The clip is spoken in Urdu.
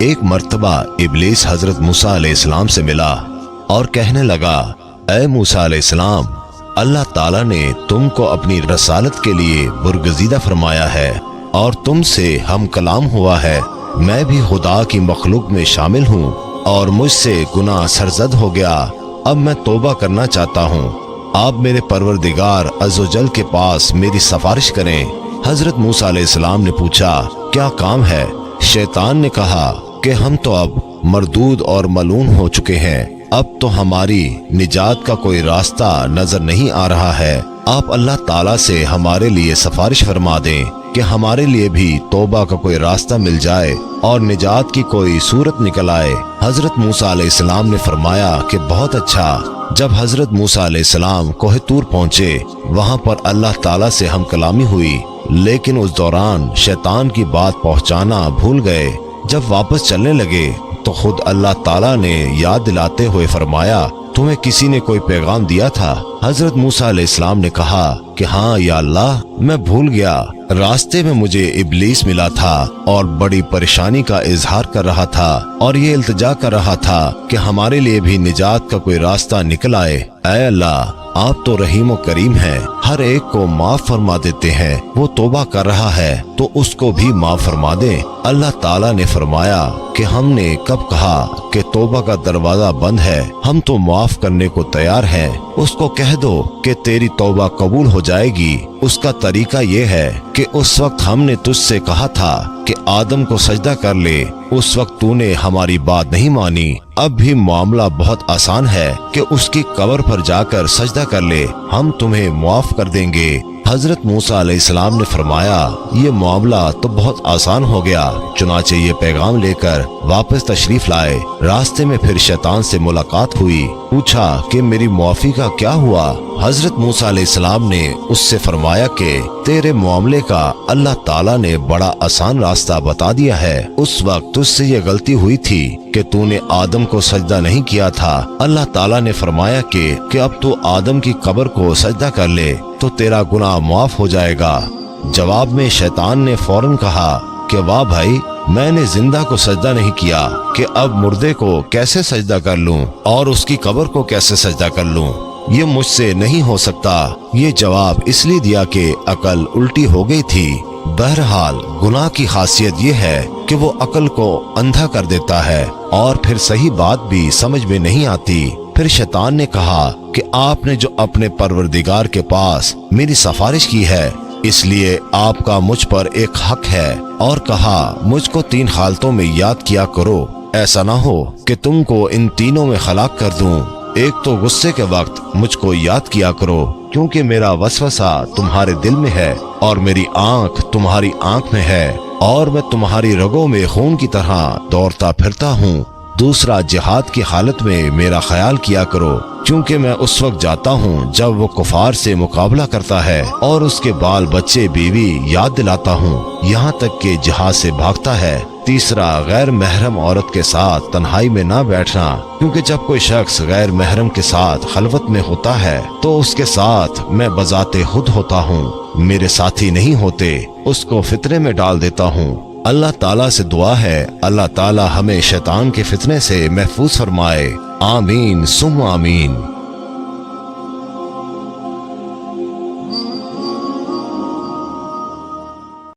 ایک مرتبہ ابلیس حضرت موسیٰ علیہ السلام سے ملا اور کہنے لگا، اے موسیٰ علیہ السلام، اللہ تعالیٰ نے تم کو اپنی رسالت کے لیے برگزیدہ فرمایا ہے اور تم سے ہم کلام ہوا ہے۔ میں بھی خدا کی مخلوق میں شامل ہوں اور مجھ سے گناہ سرزد ہو گیا۔ اب میں توبہ کرنا چاہتا ہوں۔ آپ میرے پروردگار عزوجل کے پاس میری سفارش کریں۔ حضرت موسیٰ علیہ السلام نے پوچھا، کیا کام ہے؟ شیطان نے کہا کہ ہم تو اب مردود اور ملعون ہو چکے ہیں، اب تو ہماری نجات کا کوئی راستہ نظر نہیں آ رہا ہے۔ آپ اللہ تعالیٰ سے ہمارے لیے سفارش فرما دیں کہ ہمارے لیے بھی توبہ کا کوئی راستہ مل جائے اور نجات کی کوئی صورت نکل آئے۔ حضرت موسیٰ علیہ السلام نے فرمایا کہ بہت اچھا۔ جب حضرت موسیٰ علیہ السلام کوہ طور پہنچے، وہاں پر اللہ تعالیٰ سے ہم کلامی ہوئی، لیکن اس دوران شیطان کی بات پہنچانا بھول گئے۔ جب واپس چلنے لگے تو خود اللہ تعالیٰ نے یاد دلاتے ہوئے فرمایا، تمہیں کسی نے کوئی پیغام دیا تھا؟ حضرت موسیٰ علیہ السلام نے کہا کہ ہاں یا اللہ، میں بھول گیا۔ راستے میں مجھے ابلیس ملا تھا اور بڑی پریشانی کا اظہار کر رہا تھا اور یہ التجا کر رہا تھا کہ ہمارے لیے بھی نجات کا کوئی راستہ نکل آئے۔ اے اللہ، آپ تو رحیم و کریم ہیں، ہر ایک کو معاف فرما دیتے ہیں۔ وہ توبہ کر رہا ہے تو اس کو بھی معاف فرما دیں۔ اللہ تعالیٰ نے فرمایا کہ ہم نے کب کہا کہ توبہ کا دروازہ بند ہے؟ ہم تو معاف کرنے کو تیار ہیں۔ اس کو کہہ دو کہ تیری توبہ قبول ہو جائے گی۔ اس کا طریقہ یہ ہے کہ اس وقت ہم نے تجھ سے کہا تھا کہ آدم کو سجدہ کر لے، اس وقت تو نے ہماری بات نہیں مانی۔ اب بھی معاملہ بہت آسان ہے کہ اس کی قبر پر جا کر سجدہ کر لے، ہم تمہیں معاف کر دیں گے۔ حضرت موسیٰ علیہ السلام نے فرمایا، یہ معاملہ تو بہت آسان ہو گیا۔ چنانچہ یہ پیغام لے کر واپس تشریف لائے۔ راستے میں پھر شیطان سے ملاقات ہوئی، پوچھا کہ میری معافی کا کیا ہوا؟ حضرت موسیٰ علیہ السلام نے اس سے فرمایا کہ تیرے معاملے کا اللہ تعالیٰ نے بڑا آسان راستہ بتا دیا ہے۔ اس وقت تجھ سے یہ غلطی ہوئی تھی کہ تو نے آدم کو سجدہ نہیں کیا تھا۔ اللہ تعالیٰ نے فرمایا کہ اب تو آدم کی قبر کو سجدہ کر لے تو تیرا گناہ معاف ہو جائے گا۔ جواب میں شیطان نے فوراً کہا کہ واہ بھائی، میں نے زندہ کو سجدہ نہیں کیا کہ اب مردے کو کیسے سجدہ کر لوں اور اس کی قبر کو کیسے سجدہ کر لوں؟ یہ مجھ سے نہیں ہو سکتا۔ یہ جواب اس لیے دیا کہ عقل الٹی ہو گئی تھی۔ بہرحال گناہ کی خاصیت یہ ہے کہ وہ عقل کو اندھا کر دیتا ہے اور پھر صحیح بات بھی سمجھ میں نہیں آتی۔ پھر شیطان نے کہا کہ آپ نے جو اپنے پروردگار کے پاس میری سفارش کی ہے، اس لیے آپ کا مجھ پر ایک حق ہے، اور کہا مجھ کو 3 حالتوں میں یاد کیا کرو، ایسا نہ ہو کہ تم کو ان تینوں میں ہلاک کر دوں۔ ایک تو غصے کے وقت مجھ کو یاد کیا کرو، کیونکہ میرا وسوسہ تمہارے دل میں ہے اور میری آنکھ تمہاری آنکھ میں ہے اور میں تمہاری رگوں میں خون کی طرح دوڑتا پھرتا ہوں۔ دوسرا، جہاد کی حالت میں میرا خیال کیا کرو، کیونکہ میں اس وقت جاتا ہوں جب وہ کفار سے مقابلہ کرتا ہے اور اس کے بال بچے بیوی یاد دلاتا ہوں، یہاں تک کہ جہاد سے بھاگتا ہے۔ تیسرا، غیر محرم عورت کے ساتھ تنہائی میں نہ بیٹھنا، کیونکہ جب کوئی شخص غیر محرم کے ساتھ خلوت میں ہوتا ہے تو اس کے ساتھ میں بذات خود ہوتا ہوں، میرے ساتھی نہیں ہوتے، اس کو فتنے میں ڈال دیتا ہوں۔ اللہ تعالیٰ سے دعا ہے اللہ تعالیٰ ہمیں شیطان کے فتنے سے محفوظ فرمائے۔ آمین ثم آمین۔